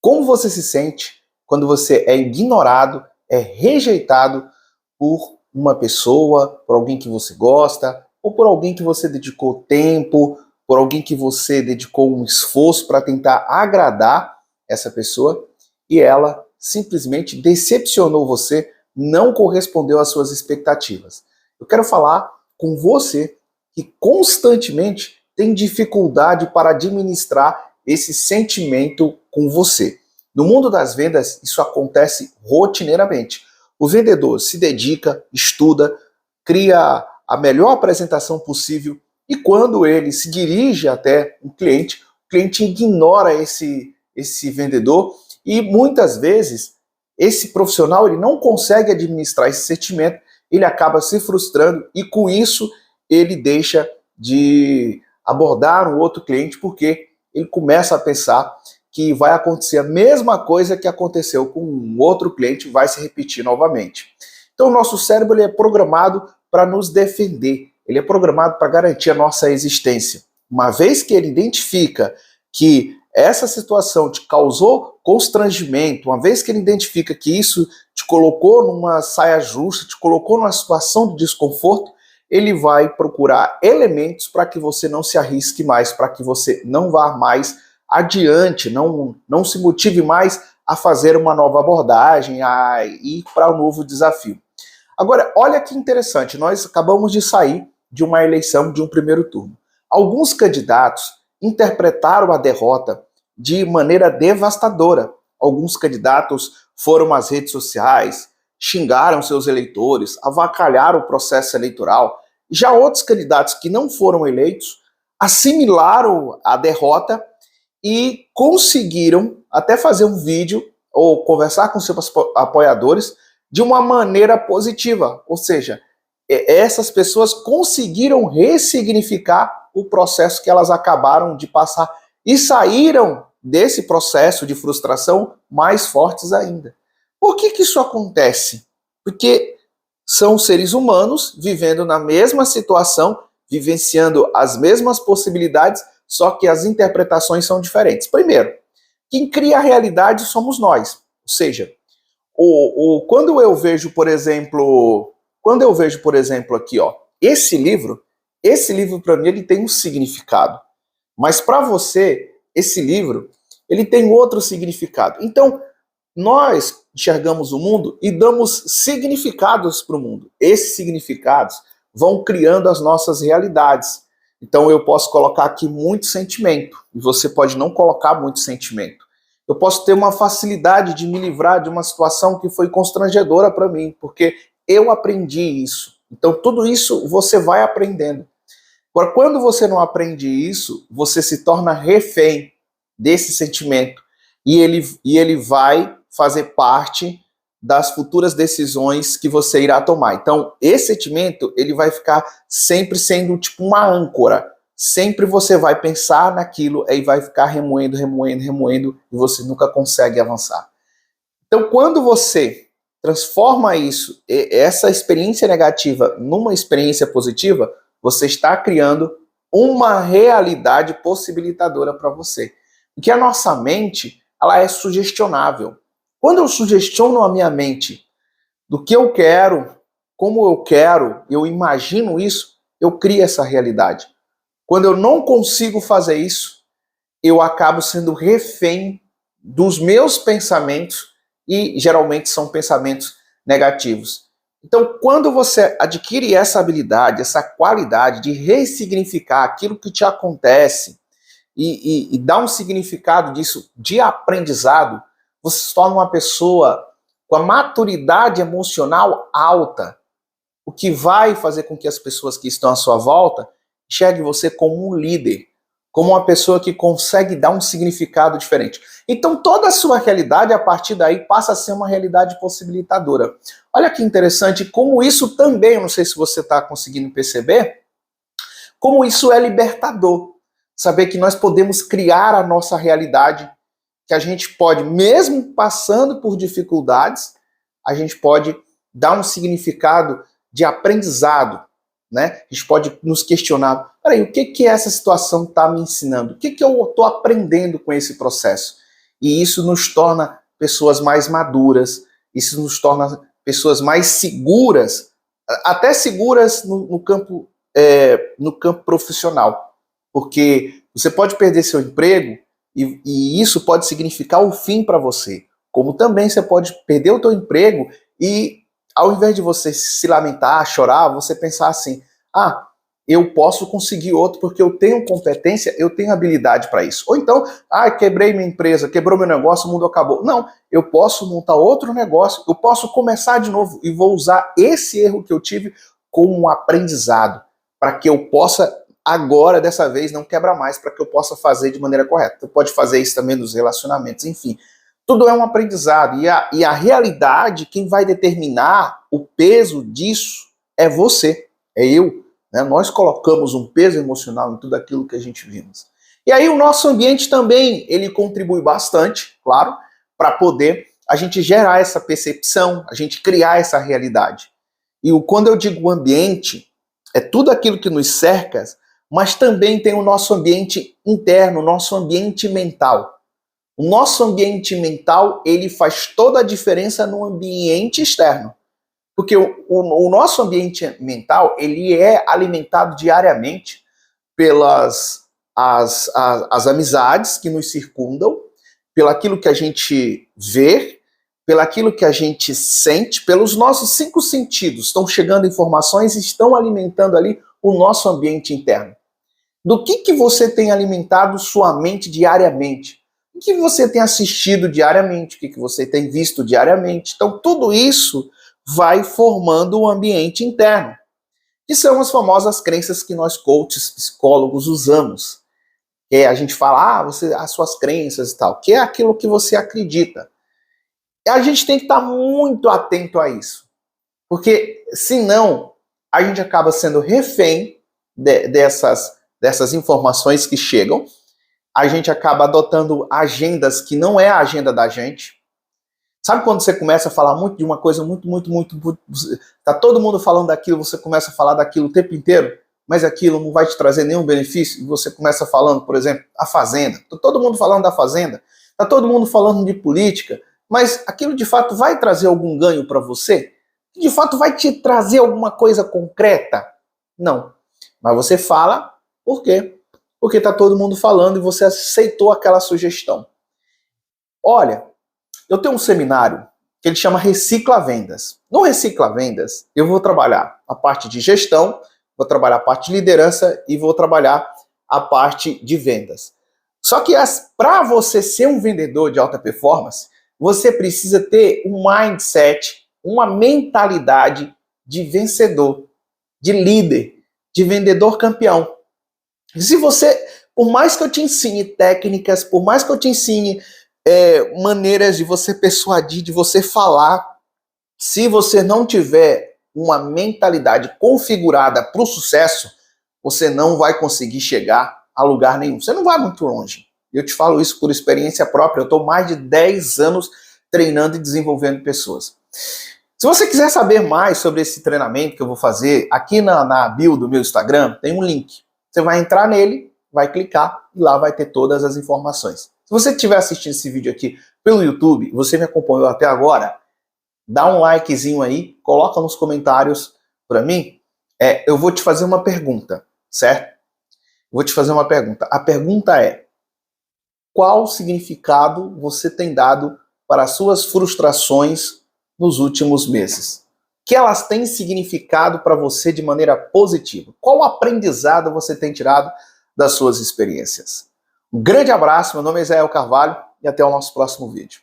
como você se sente quando você é ignorado, é rejeitado por uma pessoa, por alguém que você gosta, ou por alguém que você dedicou tempo, por alguém que você dedicou um esforço para tentar agradar essa pessoa e ela simplesmente decepcionou você, não correspondeu às suas expectativas. Eu quero falar com você que constantemente tem dificuldade para administrar esse sentimento com você. No mundo das vendas, isso acontece rotineiramente. O vendedor se dedica, estuda, cria a melhor apresentação possível e quando ele se dirige até um cliente, o cliente ignora esse vendedor e muitas vezes esse profissional ele não consegue administrar esse sentimento, ele acaba se frustrando e com isso ele deixa de abordar um outro cliente porque ele começa a pensar que vai acontecer a mesma coisa que aconteceu com um outro cliente, vai se repetir novamente. Então o nosso cérebro ele é programado para nos defender, ele é programado para garantir a nossa existência. Uma vez que ele identifica que essa situação te causou constrangimento, uma vez que ele identifica que isso te colocou numa saia justa, te colocou numa situação de desconforto, ele vai procurar elementos para que você não se arrisque mais, para que você não vá mais adiante, não se motive mais a fazer uma nova abordagem, a ir para um novo desafio. Agora, olha que interessante, nós acabamos de sair de uma eleição, de um primeiro turno. Alguns candidatos interpretaram a derrota de maneira devastadora. Alguns candidatos foram às redes sociais, xingaram seus eleitores, avacalharam o processo eleitoral. Já outros candidatos que não foram eleitos assimilaram a derrota e conseguiram até fazer um vídeo ou conversar com seus apoiadores de uma maneira positiva. Ou seja, essas pessoas conseguiram ressignificar o processo que elas acabaram de passar e saíram desse processo de frustração mais fortes ainda. Por que isso acontece? Porque são seres humanos vivendo na mesma situação, vivenciando as mesmas possibilidades, só que as interpretações são diferentes. Primeiro, quem cria a realidade somos nós. Ou seja, quando eu vejo, por exemplo, aqui, ó, esse livro para mim ele tem um significado. Mas para você, esse livro, ele tem outro significado. Então, nós enxergamos o mundo e damos significados para o mundo. Esses significados vão criando as nossas realidades. Então eu posso colocar aqui muito sentimento, e você pode não colocar muito sentimento. Eu posso ter uma facilidade de me livrar de uma situação que foi constrangedora para mim, porque eu aprendi isso. Então tudo isso você vai aprendendo. Agora, quando você não aprende isso, você se torna refém desse sentimento e ele vai fazer parte das futuras decisões que você irá tomar. Então, esse sentimento, ele vai ficar sempre sendo tipo uma âncora. Sempre você vai pensar naquilo e vai ficar remoendo, e você nunca consegue avançar. Então, quando você transforma isso, essa experiência negativa, numa experiência positiva, você está criando uma realidade possibilitadora para você. Porque a nossa mente, ela é sugestionável. Quando eu sugestiono a minha mente do que eu quero, como eu quero, eu imagino isso, eu crio essa realidade. Quando eu não consigo fazer isso, eu acabo sendo refém dos meus pensamentos e geralmente são pensamentos negativos. Então, quando você adquire essa habilidade, essa qualidade de ressignificar aquilo que te acontece e dar um significado disso de aprendizado, você se torna uma pessoa com a maturidade emocional alta, o que vai fazer com que as pessoas que estão à sua volta enxerguem você como um líder, como uma pessoa que consegue dar um significado diferente. Então toda a sua realidade, a partir daí, passa a ser uma realidade possibilitadora. Olha que interessante, como isso também, eu não sei se você está conseguindo perceber, como isso é libertador. Saber que nós podemos criar a nossa realidade, que a gente pode, mesmo passando por dificuldades, a gente pode dar um significado de aprendizado, né? A gente pode nos questionar, peraí, o que essa situação está me ensinando? O que eu estou aprendendo com esse processo? e isso nos torna pessoas mais maduras, isso nos torna pessoas mais seguras, até seguras no campo profissional, porque você pode perder seu emprego e isso pode significar o fim para você, como também você pode perder o teu emprego e ao invés de você se lamentar, chorar, você pensar assim, eu posso conseguir outro porque eu tenho competência, eu tenho habilidade para isso. Ou então, quebrei minha empresa, quebrou meu negócio, o mundo acabou. Não, eu posso montar outro negócio, eu posso começar de novo e vou usar esse erro que eu tive como um aprendizado, para que eu possa agora, dessa vez, não quebrar mais, para que eu possa fazer de maneira correta. Você pode fazer isso também nos relacionamentos, enfim. Tudo é um aprendizado. E a realidade, quem vai determinar o peso disso é você, é eu. Né? Nós colocamos um peso emocional em tudo aquilo que a gente vimos. E aí o nosso ambiente também, ele contribui bastante, claro, para poder a gente gerar essa percepção, a gente criar essa realidade. E quando eu digo ambiente, é tudo aquilo que nos cerca, mas também tem o nosso ambiente interno, o nosso ambiente mental. O nosso ambiente mental, ele faz toda a diferença no ambiente externo. Porque o nosso ambiente mental, ele é alimentado diariamente pelas as amizades que nos circundam, pelaquilo que a gente vê, pelaquilo que a gente sente, pelos nossos 5 sentidos. Estão chegando informações e estão alimentando ali o nosso ambiente interno. Do que você tem alimentado sua mente diariamente? O que você tem assistido diariamente? O que você tem visto diariamente? Então, tudo isso vai formando um ambiente interno, que são as famosas crenças que nós coaches, psicólogos usamos. A gente fala, as suas crenças e tal, que é aquilo que você acredita. E a gente tem que estar muito atento a isso, porque senão a gente acaba sendo refém dessas informações que chegam, a gente acaba adotando agendas que não é a agenda da gente. Sabe quando você começa a falar muito de uma coisa, muito, tá todo mundo falando daquilo, você começa a falar daquilo o tempo inteiro, mas aquilo não vai te trazer nenhum benefício, e você começa falando, por exemplo, a Fazenda. Tá todo mundo falando da Fazenda, tá todo mundo falando de política, mas aquilo de fato vai trazer algum ganho para você? De fato vai te trazer alguma coisa concreta? Não. Mas você fala, por quê? Porque tá todo mundo falando e você aceitou aquela sugestão. Olha, eu tenho um seminário que ele chama Recicla Vendas. No Recicla Vendas, eu vou trabalhar a parte de gestão, vou trabalhar a parte de liderança e vou trabalhar a parte de vendas. Só que para você ser um vendedor de alta performance, você precisa ter um mindset, uma mentalidade de vencedor, de líder, de vendedor campeão. Se você, por mais que eu te ensine técnicas, por mais que eu te ensine maneiras de você persuadir, de você falar, se você não tiver uma mentalidade configurada para o sucesso, você não vai conseguir chegar a lugar nenhum. Você não vai muito longe. Eu te falo isso por experiência própria. Eu estou mais de 10 anos treinando e desenvolvendo pessoas. Se você quiser saber mais sobre esse treinamento que eu vou fazer, aqui na bio do meu Instagram tem um link. Você vai entrar nele, vai clicar e lá vai ter todas as informações. Se você estiver assistindo esse vídeo aqui pelo YouTube, você me acompanhou até agora, dá um likezinho aí, coloca nos comentários para mim. Eu vou te fazer uma pergunta, certo? Vou te fazer uma pergunta. A pergunta é: qual significado você tem dado para as suas frustrações nos últimos meses? Que elas têm significado para você de maneira positiva? Qual aprendizado você tem tirado das suas experiências? Um grande abraço, meu nome é Israel Carvalho e até o nosso próximo vídeo.